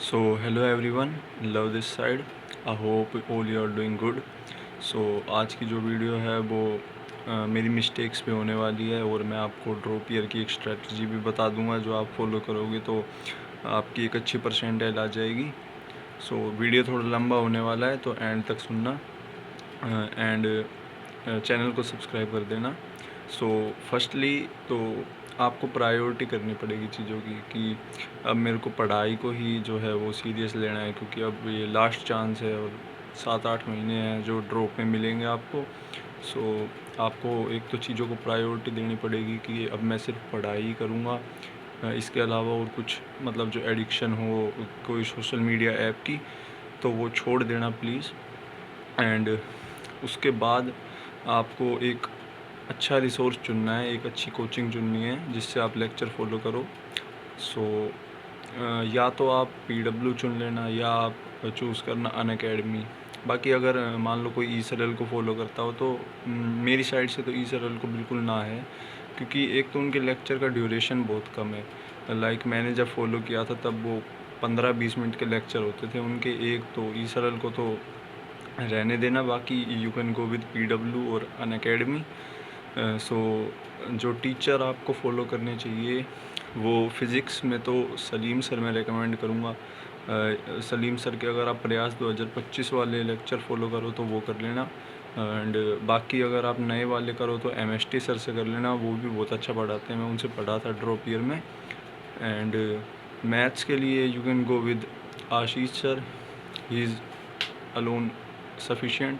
So hello everyone, love this side. I hope all you are doing good. So आज की जो video है वो मेरी मिस्टेक्स पे होने वाली है और मैं आपको ड्रॉप ईयर की एक स्ट्रेटजी भी बता दूंगा जो आप फॉलो करोगे तो आपकी एक अच्छी परसेंटाइल आ जाएगी. सो वीडियो थोड़ा लंबा होने वाला है तो एंड तक सुनना एंड चैनल को सब्सक्राइब कर देना. सो फर्स्टली तो आपको प्रायोरिटी करनी पड़ेगी चीज़ों की कि अब मेरे को पढ़ाई को ही जो है वो सीरियस लेना है, क्योंकि अब ये लास्ट चांस है और 7-8 महीने हैं जो ड्रॉप में मिलेंगे आपको. सो आपको एक तो चीज़ों को प्रायोरिटी देनी पड़ेगी कि अब मैं सिर्फ पढ़ाई करूँगा, इसके अलावा और कुछ मतलब जो एडिक्शन हो कोई सोशल मीडिया ऐप की तो वो छोड़ देना प्लीज़. एंड उसके बाद आपको एक अच्छा रिसोर्स चुनना है, एक अच्छी कोचिंग चुननी है जिससे आप लेक्चर फॉलो करो. सो या तो आप PW चुन लेना या आप चूज़ करना अनअकैडमी. बाकी अगर मान लो कोई ईसरल को फॉलो करता हो तो मेरी साइड से तो ईसरल को बिल्कुल ना है, क्योंकि एक तो उनके लेक्चर का ड्यूरेशन बहुत कम है. लाइक मैंने जब फॉलो किया था तब वो 15-20 मिनट के लेक्चर होते थे उनके. एक तो ईसरल को तो रहने देना, बाकी you can go with PW और अनअकैडमी. सो जो टीचर आपको फॉलो करने चाहिए वो फ़िज़िक्स में तो सलीम सर मैं रेकमेंड करूँगा. सलीम सर के अगर आप प्रयास 2025 वाले लेक्चर फॉलो करो तो वो कर लेना. एंड बाकी अगर आप नए वाले करो तो MST सर से कर लेना, वो भी बहुत अच्छा पढ़ाते हैं. मैं उनसे पढ़ा था ड्रॉप ईयर में. एंड मैथ्स के लिए you can go with Ashish sir, he is alone sufficient.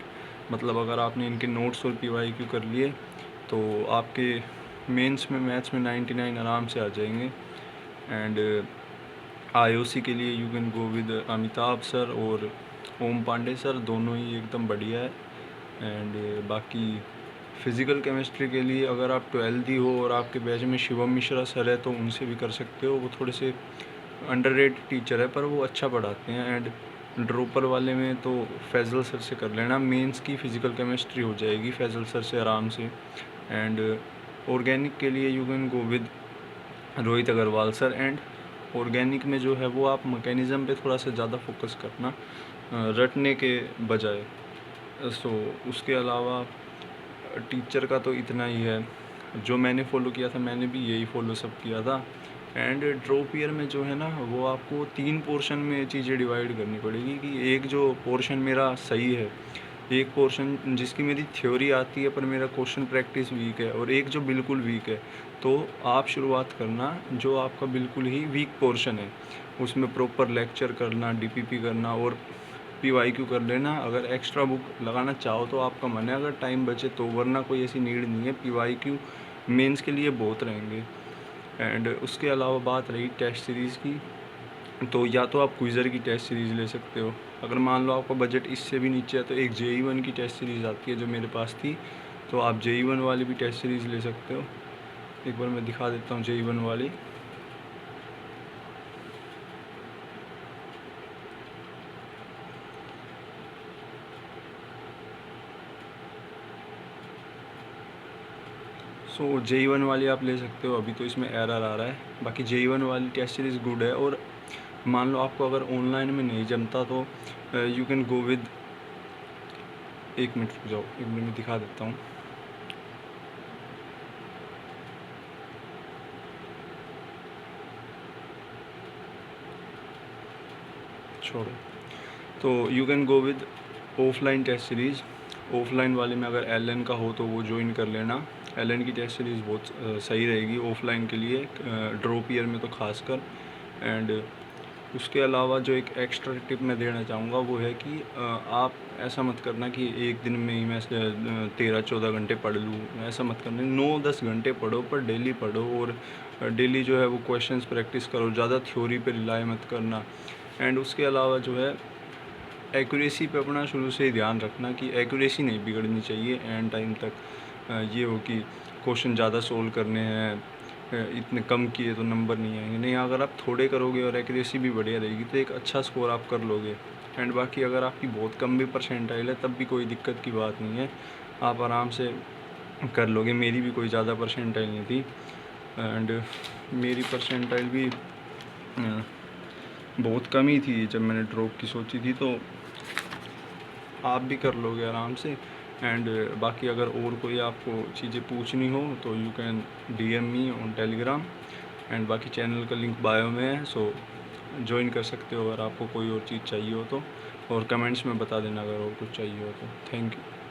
मतलब अगर आपने इनके नोट्स और PYQ कर लिए तो आपके मेंस में मैथ्स में 99 आराम से आ जाएंगे. एंड IOC के लिए you can go with Amitabh sir और ओम पांडे सर, दोनों ही एकदम बढ़िया है. एंड बाकी फ़िज़िकल केमिस्ट्री के लिए अगर आप 12th ही हो और आपके बैच में शिवम मिश्रा सर है तो उनसे भी कर सकते हो. वो थोड़े से अंडररेटेड टीचर है पर वो अच्छा पढ़ाते हैं. एंड ड्रॉपर वाले में तो फैज़ल सर से कर लेना, मेंस की फ़िज़िकल केमिस्ट्री हो जाएगी फैज़ल सर से आराम से. एंड ऑर्गेनिक के लिए you can go with Rohit Agarwal sir. And organic में जो है वो आप मैकेनिज़्म पे थोड़ा सा ज़्यादा फोकस करना रटने के बजाय. सो उसके अलावा टीचर का तो इतना ही है. जो मैंने फ़ॉलो किया था मैंने भी यही फ़ॉलो सब किया था. एंड ड्रॉप ईयर में जो है ना वो आपको 3 पोर्शन में चीज़ें डिवाइड करनी पड़ेगी. कि एक जो पोर्शन मेरा सही है, एक पोर्शन जिसकी मेरी थ्योरी आती है पर मेरा क्वेश्चन प्रैक्टिस वीक है, और एक जो बिल्कुल वीक है. तो आप शुरुआत करना जो आपका बिल्कुल ही वीक पोर्शन है, उसमें प्रॉपर लेक्चर करना, DPP करना और PYQ कर लेना. अगर एक्स्ट्रा बुक लगाना चाहो तो आपका मन है, अगर टाइम बचे तो, वरना कोई ऐसी नीड नहीं है. PYQ मेंस के लिए बहुत रहेंगे. एंड उसके अलावा बात रही टेस्ट सीरीज़ की, तो या तो आप क्विज़र की टेस्ट सीरीज़ ले सकते हो. अगर मान लो आपका बजट इससे भी नीचे है तो एक JE1 की टेस्ट सीरीज़ आती है जो मेरे पास थी, तो आप JE1 वाली भी टेस्ट सीरीज़ ले सकते हो. एक बार मैं दिखा देता हूँ JE1 वाली. सो JE1 वाली आप ले सकते हो. अभी तो इसमें एरर आ रहा है. बाकी JE1 वाली टेस्ट सीरीज़ गुड है. और मान लो आपको अगर ऑनलाइन में नहीं जमता तो यू कैन गो विद, एक मिनट रुक जाओ, एक मिनट में दिखा देता हूँ. छोड़ो. तो you can go with offline test series. Offline वाले में अगर LN का हो तो वो ज्वाइन कर लेना. LN की टेस्ट सीरीज़ बहुत सही रहेगी ऑफलाइन के लिए, ड्रॉप ईयर में तो खासकर. एंड उसके अलावा जो एक एक्स्ट्रा टिप मैं देना चाहूँगा वो है कि आप ऐसा मत करना कि एक दिन में ही मैं 13-14 घंटे पढ़ लूँ. ऐसा मत करना. 9-10 घंटे पढ़ो पर डेली पढ़ो, और डेली जो है वो क्वेश्चंस प्रैक्टिस करो. ज़्यादा थ्योरी पे रिलाई मत करना. एंड उसके अलावा जो है एक्यूरेसी पे अपना शुरू से ही ध्यान रखना कि एक्यूरेसी नहीं बिगड़नी चाहिए एंड टाइम तक. ये हो कि क्वेश्चन ज़्यादा सोल्व करने हैं, इतने कम किए तो नंबर नहीं आएंगे. नहीं, अगर आप थोड़े करोगे और एक्यूरेसी भी बढ़िया रहेगी तो एक अच्छा स्कोर आप कर लोगे. एंड बाकी अगर आपकी बहुत कम भी परसेंटाइल है तब भी कोई दिक्कत की बात नहीं है, आप आराम से कर लोगे. मेरी भी कोई ज़्यादा परसेंटाइल नहीं थी. एंड मेरी परसेंटाइल भी बहुत कम ही थी जब मैंने ड्रॉप की सोची थी, तो आप भी कर लोगे आराम से। एंड बाकी अगर और कोई आपको चीज़ें पूछनी हो तो you can DM me on Telegram. And बाकी चैनल का लिंक बायो में है, सो ज्वाइन कर सकते हो अगर आपको कोई और चीज़ चाहिए हो तो। और कमेंट्स में बता देना अगर और कुछ चाहिए हो तो। Thank you.